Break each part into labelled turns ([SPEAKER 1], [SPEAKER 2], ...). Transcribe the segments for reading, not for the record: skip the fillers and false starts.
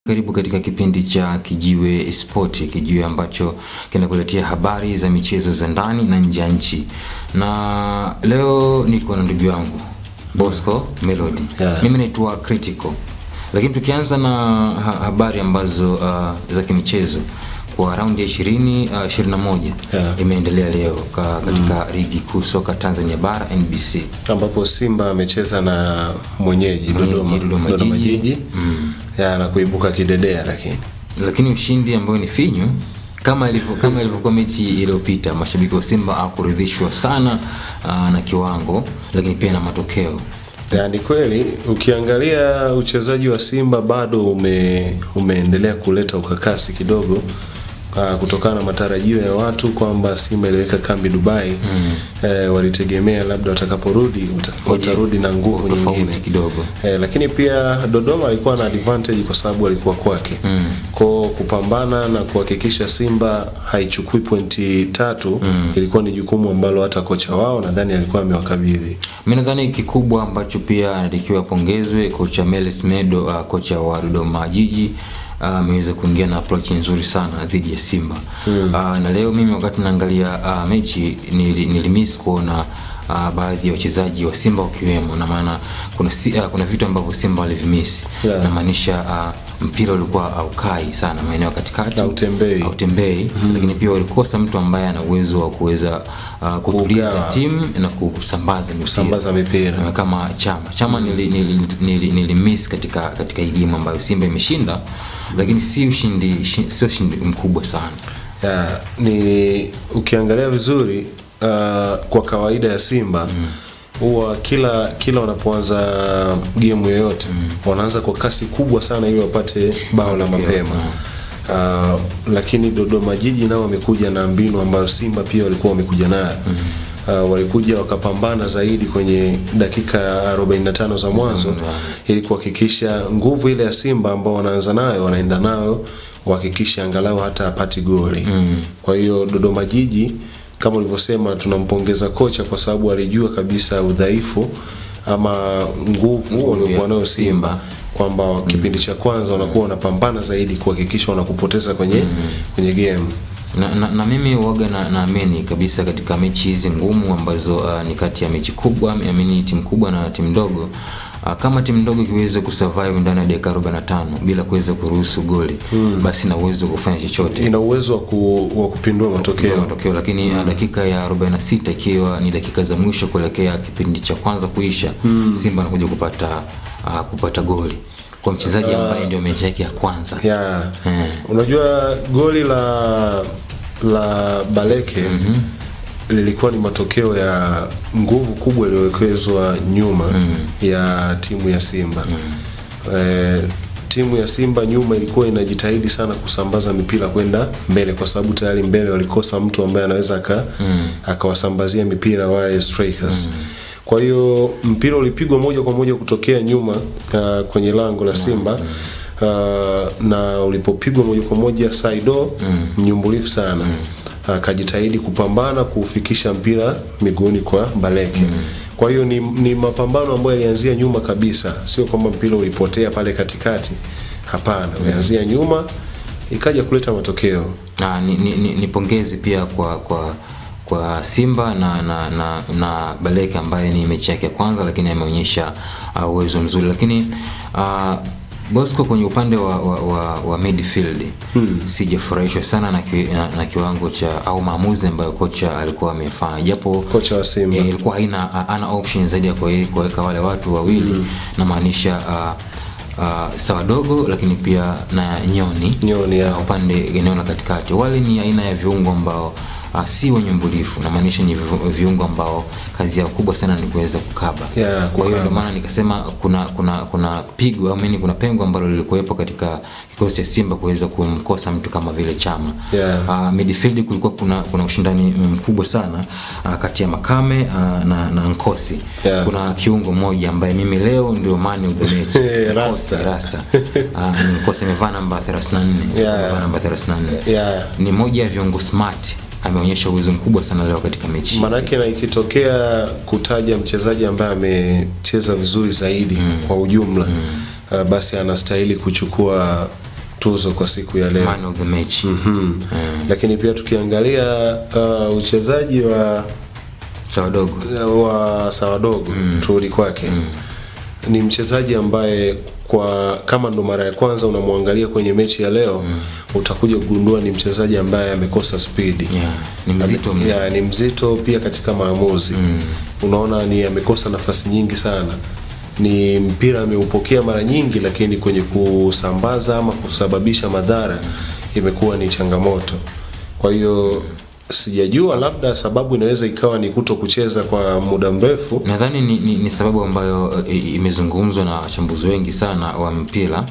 [SPEAKER 1] Karibu katika kipindi cha Kijiwe Sport, kijiwe ambacho kinakuletea habari za michezo za ndani na nje ya nchi. Na leo niko na ndugu yangu Bosco Melody. Mimi naitwa Critical. Lakini tukianza na habari ambazo za kimichezo kwa raundi ya 21 imeendelea leo katika ligi kuu soka Tanzania bara NBC,
[SPEAKER 2] ambapo Simba amecheza na mwenyeji Dodoma Jiji na kuibuka kidedea,
[SPEAKER 1] lakini ushindi ambao ni finyu kama ilivyokuwa mechi iliyopita. Mashabiki wa Simba hawakuridhishwa sana na kiwango, lakini pia na matokeo.
[SPEAKER 2] Ni kweli ukiangalia uchezaji wa Simba bado umeendelea kuleta ukakasi kidogo, kutokana na matarajio ya watu kwamba Simba iliweka kambi Dubai. Walitegemea labda watakaporudi watarudi na nguvu nyingine
[SPEAKER 1] kidogo.
[SPEAKER 2] Lakini pia Dodoma alikuwa na advantage kwa sababu alikuwa kwake. Kwa kupambana na kuhakikisha Simba haichukui pointi 3 ilikuwa ni jukumu ambalo hata kocha wao nadhani alikuwa amewakabidhi.
[SPEAKER 1] Mimi nadhani kikubwa ambacho pia anatakiwa pongezwe kocha Meles Medo, kocha wa Dodoma Jiji, ameweza kuingia na approach nzuri sana dhidi ya Simba. Na leo mimi wakati naangalia mechi nilimiss kuona baadhi ya wachezaji wa Simba wakiwemo, na maana kuna vitu ambavyo Simba walivimiss. Na maanisha mpira ulikuwa aukai sana maeneo katikati, hautembei. Lakini pia walikosa mtu ambaye ana uwezo wa kuweza kutuliza timu na kusambaza mipira kama Chama nilimiss katika hii game ambayo Simba imeshinda, lakini sio ushindi mkubwa sana.
[SPEAKER 2] Ni ukiangalia vizuri kwa kawaida ya Simba huwa kila wanapoanza game yoyote wanaanza kwa kasi kubwa sana ili wapate bao la mapema. Lakini Dodoma Jiji nao wamekuja na mbinu ambayo Simba pia walikuwa wamekuja nayo. Walikuja wakapambana zaidi kwenye dakika 45 za mwanzo ili kuhakikisha nguvu ile ya Simba ambao wanaanza nayo wanaenda nayo kuhakikisha angalau hata apati goli. Kwa hiyo Dodoma Jiji, kama ulivyosema, tunampongeza kocha kwa sababu alijua kabisa udhaifu ama nguvu waliokuwa nayo Simba, kwamba kipindi cha kwanza wanakuwa wanapambana zaidi kuhakikisha wanakupoteza kwenye game.
[SPEAKER 1] Na mimi huaga naamini kabisa katika mechi hizi ngumu ambazo ni kati ya mechi kubwa, naamini timu kubwa na timu ndogo, kama timu ndogo ikiweza kusurvive ndani ya dakika 45 bila kuweza kuruhusu goli, basi na uwezo kufanya chochote,
[SPEAKER 2] ina uwezo wa kupindua matokeo.
[SPEAKER 1] Lakini dakika ya 46 ikiwa ni dakika za mwisho kuelekea kipindi cha kwanza kuisha, Simba anakuja kupata goli kwa mchezaji ambaye ndio mechi yake ya kwanza.
[SPEAKER 2] Unajua goli la Baleke lilikuwa ni matokeo ya nguvu kubwa iliyowekezwa nyuma ya timu ya Simba. Timu ya Simba nyuma ilikuwa inajitahidi sana kusambaza mipira kwenda mbele, kwa sababu tayari mbele walikosa mtu ambaye anaweza akawasambazia mipira wale strikers. Kwa hiyo mpira ulipigwa moja kwa moja kutokea nyuma kwenye lango la Simba. Na ulipopigwa moja kwa moja Saido mnyumbulifu sana akajitahidi kupambana kufikisha mpira miguuni kwa Baleke. Kwa hiyo ni mapambano ambayo yalianzia nyuma kabisa, sio kwamba mpira ulipotea pale katikati. Hapana, ulianzia nyuma ikaja kuleta matokeo.
[SPEAKER 1] Ni pongezi pia kwa Simba na Baleke ambaye ni mechi yake ya kwanza, lakini ameonyesha uwezo mzuri. Lakini Bosco, kwenye upande wa midfield sijafurahishwa sana na kiwango cha au maamuzi ambayo kocha alikuwa amefanya, japo
[SPEAKER 2] kocha wa Simba
[SPEAKER 1] ilikuwa ana option zaidi ya kuweka wale watu wawili, na maanisha Sawa Dogo, lakini pia na Nyoni upande eneo la katikati. Wale ni aina ya viungo ambao si wanyumbulifu, na maanisha ni viungo ambao kazi yao kubwa sana ni kuweza kukaba. Kwa hiyo ndio maana nikasema kuna pigo, kuna pengo ambalo lilikuwepo katika kikosi cha Simba kuweza kumkosa mtu kama vile Chama. Midfield kulikuwa kuna ushindani mkubwa sana kati ya Makame na Nkosi. Kuna kiungo mmoja ambaye mimi leo ndio man of the match, Rasta. Nkosi amevaa namba 34. Ni moja ya viungo smart, ameonyesha uwezo mkubwa sana leo katika mechi.
[SPEAKER 2] Manake na ikitokea kutaja mchezaji ambaye amecheza vizuri zaidi kwa ujumla, basi anastahili kuchukua tuzo kwa siku ya leo,
[SPEAKER 1] man of the match.
[SPEAKER 2] Lakini pia tukiangalia uchezaji wa Sawadogo turudi kwake, ni mchezaji ambaye kama ndo mara ya kwanza unamwangalia kwenye mechi ya leo, utakuja kugundua ni mchezaji ambaye amekosa speed. Ni mzito pia katika maamuzi. Unaona ni amekosa nafasi nyingi sana. Ni mpira ameupokea mara nyingi, lakini kwenye kusambaza ama kusababisha madhara imekuwa ni changamoto. Kwa hiyo sijajua, labda sababu inaweza ikawa ni kuto kucheza kwa muda mrefu.
[SPEAKER 1] Nadhani ni sababu ambayo imezungumzwa na wachambuzi wengi sana wa mpira,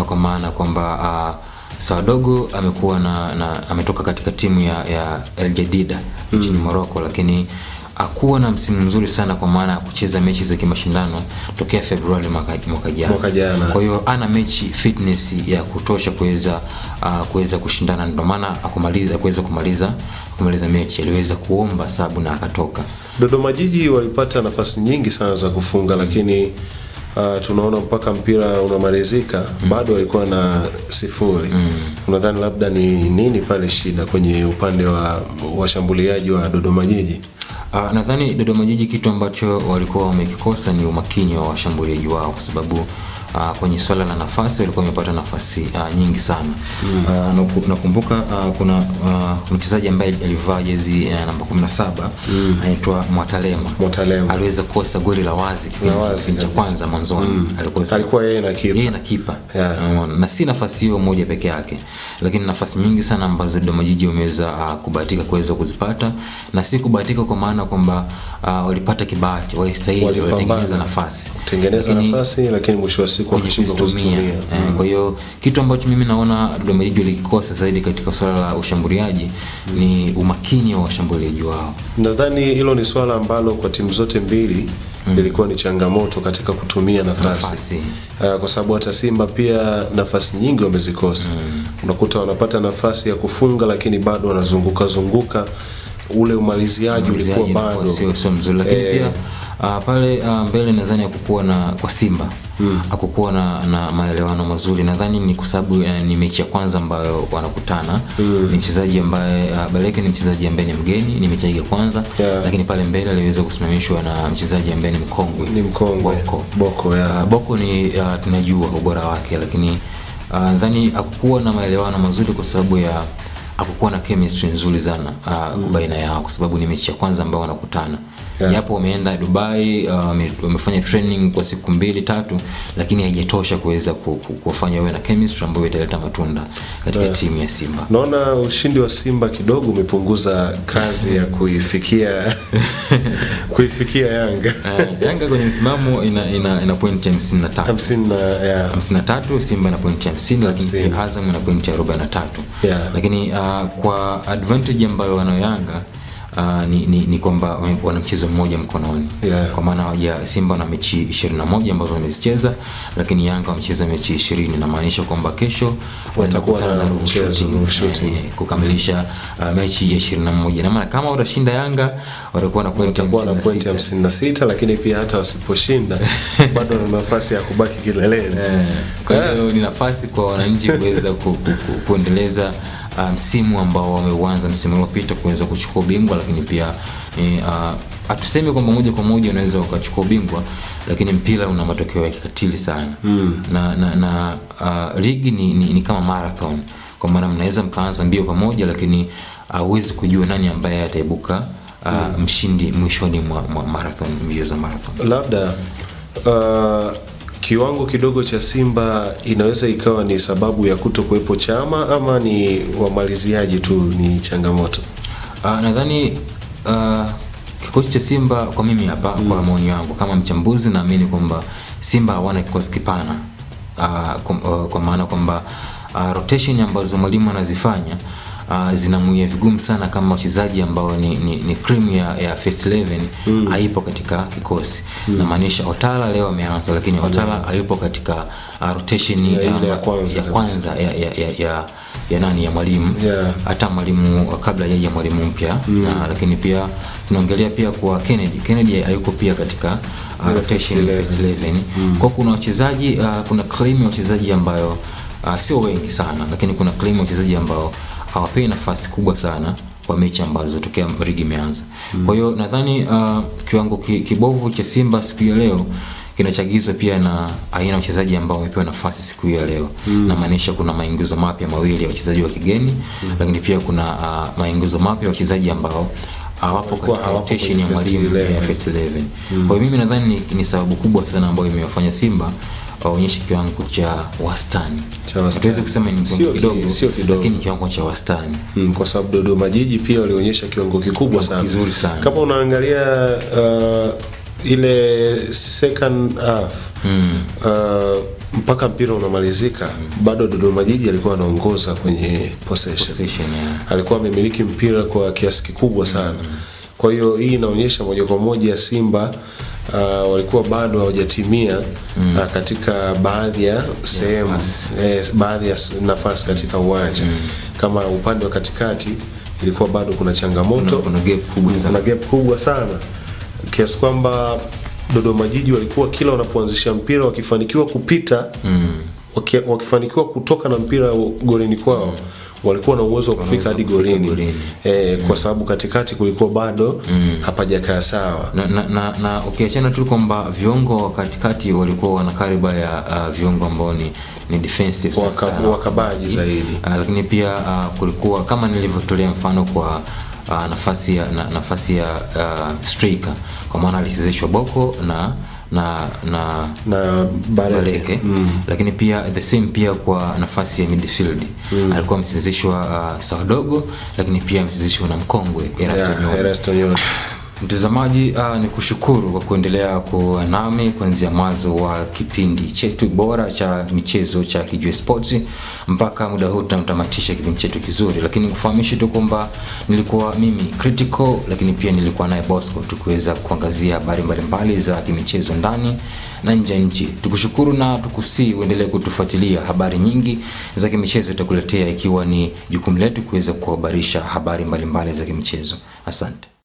[SPEAKER 1] kwa maana kwamba Sawadogo amekuwa ametoka katika timu ya El Jadida nchini Morocco, lakini hakuwa na msimu mzuri sana kwa maana kucheza mechi za kimashindano tokea Februari mwaka jana. Kwa hiyo ana mechi fitness ya kutosha kuweza kushindana, ndio maana kuweza kumaliza mechi aliweza kuomba sababu na akatoka.
[SPEAKER 2] Dodoma Jiji walipata nafasi nyingi sana za kufunga, lakini tunaona mpaka mpira unamalizika bado walikuwa na 0. Unadhani labda ni nini pale shida kwenye upande wa washambuliaji wa Dodoma Jiji?
[SPEAKER 1] Nadhani Dodoma Jiji kitu ambacho walikuwa wamekikosa ni umakini wa washambuliaji wao, kwa sababu kwenye swala la nafasi walikuwa wamepata nafasi nyingi sana. Nakumbuka kuna mchezaji ambaye alivaa jezi namba 17 anaitwa Mwatalema. Aliweza kukosa goli la wazi kipindi cha kwanza mwanzoni.
[SPEAKER 2] Alikuwa yeye
[SPEAKER 1] na kipa. Na si nafasi hiyo moja peke yake, lakini nafasi nyingi sana ambazo Dodoma Jiji wameweza kubahatika kuweza kuzipata, na si kubahatika kwa maana kwamba walipata kibahati, walistahili, walitengeneza nafasi.
[SPEAKER 2] Lakini mwisho wa siku wakashindwa kuzitumia.
[SPEAKER 1] Kwa hiyo kitu ambacho mimi naona Dodoma Jiji likikosa zaidi katika swala la ushambuliaji ni umakini wa washambuliaji wao.
[SPEAKER 2] Nadhani hilo ni swala ambalo kwa timu zote mbili ilikuwa ni changamoto katika kutumia nafasi. Kwa sababu hata Simba pia nafasi nyingi wamezikosa. Unakuta wanapata nafasi ya kufunga, lakini bado wanazunguka ule umaliziaji ulikuwa bado
[SPEAKER 1] sio mzuri. Lakini pia pale mbele nadhani hakukuwa kwa Simba hakukuwa na maelewano mazuri. Nadhani ni kwa sababu ni mechi ya kwanza ambayo wanakutana. Ni mchezaji ambaye Baleke ni mchezaji ambaye ni mgeni, ni mechi ya kwanza, lakini pale mbele aliweza kusimamishwa na mchezaji ambaye ni mkongwe. Boko ni tunajua ubora wake, lakini nadhani hakukuwa na maelewano mazuri kwa sababu ya hakukuwa na chemistry nzuri sana baina yao, kwa sababu ni mechi ya kwanza ambayo wanakutana. Japo wameenda Dubai, wamefanya training kwa siku 2-3, lakini haijatosha kuweza kufanya wawe na chemistry ambayo italeta matunda katika timu ya Simba.
[SPEAKER 2] Naona ushindi wa Simba kidogo umepunguza kazi ya kuifikia Yanga.
[SPEAKER 1] Yanga kwenye msimamo ina pointi 53, Simba ina pointi 50, lakini Azam ina pointi 43. Lakini kwa advantage ambayo wana Yanga ni kwamba wana mchezo mmoja mkononi. Kwa maana Simba na mechi 21 ambazo wamezicheza, lakini Yanga wamecheza mechi 20, na maanisha kwamba kesho
[SPEAKER 2] watakuwa na mchezo
[SPEAKER 1] kukamilisha mechi ya 21. Na maana kama watashinda Yanga watakuwa na pointi
[SPEAKER 2] 56, lakini pia hata wasiposhinda bado wana nafasi ya kubaki kileleni.
[SPEAKER 1] Kwa hiyo ni nafasi kwa wananchi kuweza kuendeleza msimu ambao wameuanza msimu uliopita kuweza kuchukua ubingwa. Lakini pia hatusemi kwamba moja kwa moja unaweza ukachukua ubingwa, lakini mpira una matokeo ya kikatili sana. Na ligi ni kama marathon, kwa maana mnaweza mkaanza mbio pamoja, lakini huwezi kujua nani ambaye ataibuka mshindi mwishoni mwa marathon, mbio za marathon.
[SPEAKER 2] Labda kiwango kidogo cha Simba inaweza ikawa ni sababu ya kutokuwepo Chama, ama ni wamaliziaji tu ni changamoto?
[SPEAKER 1] Nadhani kikosi cha Simba kwa mimi hapa, kwa maoni yangu kama mchambuzi, naamini kwamba Simba hawana kikosi kipana, kwa maana kwamba rotation ambazo mwalimu anazifanya zinamuia vigumu sana kama wachezaji ambao ni cream ya first 11 haipo katika kikosi. Na maanisha Otala leo ameanza, lakini Otala hayupo katika rotation ya kwanza ya nani, ya mwalimu. Hata mwalimu kabla ya mwalimu mpya. Lakini pia tunaongelea pia kwa Kennedy hayuko pia katika rotation ya first 11. Kwa kuna wachezaji, kuna cream ya wachezaji ambayo sio wengi sana, lakini kuna claim wachezaji ambao hawapewi nafasi kubwa sana kwa mechi ambazo tokea ligi imeanza. Kwa hiyo nadhani kiwango kibovu cha Simba siku ya leo kinachagizwa pia na aina ya wachezaji ambao wamepewa nafasi siku ya leo. Na maanisha kuna maingizo mapya mawili ya wachezaji wa kigeni, lakini pia kuna maingizo mapya ya wachezaji ambao hawapo katika rotation ya mwalimu ya first 11. Kwa hiyo mimi nadhani ni sababu kubwa sana ambayo imewafanya Simba waonyeshe kiwango cha wastani. Hatuwezi kusema ni kidogo, lakini kiwango cha wastani.
[SPEAKER 2] Kwa sababu Dodoma Jiji pia walionyesha kiwango kikubwa sana.
[SPEAKER 1] Kizuri sana.
[SPEAKER 2] Kama unaangalia ile second half mpaka mpira unamalizika, bado Dodoma Jiji alikuwa anaongoza kwenye possession. Alikuwa amemiliki mpira kwa kiasi kikubwa sana. Kwa hiyo hii inaonyesha moja kwa moja Simba walikuwa bado hawajatimia katika baadhi ya sehemu, baadhi ya nafasi katika uwanja. Kama upande wa katikati ilikuwa bado kuna changamoto,
[SPEAKER 1] kuna gap kubwa sana.
[SPEAKER 2] Kiasi kwamba Dodoma Jiji walikuwa kila wanapoanzisha mpira wakifanikiwa kupita, wakifanikiwa kutoka na mpira golini kwao, walikuwa na uwezo wa kufika hadi golini. Kwa sababu katikati kulikuwa bado hapajakaa sawa.
[SPEAKER 1] Na ukiachana tu kwamba viungo katikati walikuwa wana kariba ya viungo ambao ni defensive sana,
[SPEAKER 2] wakabaji zaidi.
[SPEAKER 1] Lakini pia kulikuwa kama nilivyotolea mfano kwa nafasi ya striker, kwa maana alisizeshwa Boko na Baleke. Lakini pia the same pia kwa nafasi ya midfield alikuwa msizeshwa Sawadogo, lakini pia msizeshwa na mkongwe
[SPEAKER 2] Erasto Nyoni.
[SPEAKER 1] Mtazamaji, ni kushukuru kwa kuendelea kuwa nami kuanzia mwanzo wa kipindi chetu bora cha michezo cha Kijiwe Sports mpaka muda huu tunatamatisha kipindi chetu kizuri. Lakini kufahamisha tu kwamba nilikuwa mimi Critical, lakini pia nilikuwa naye Bosco, tukiweza kuangazia habari mbalimbali za kimichezo ndani na nje ya nchi. Tukushukuru na tukusii uendelee kutufuatilia. Habari nyingi za kimichezo tutakuletea, ikiwa ni jukumu letu kuweza kuhabarisha habari mbalimbali za kimichezo. Asante.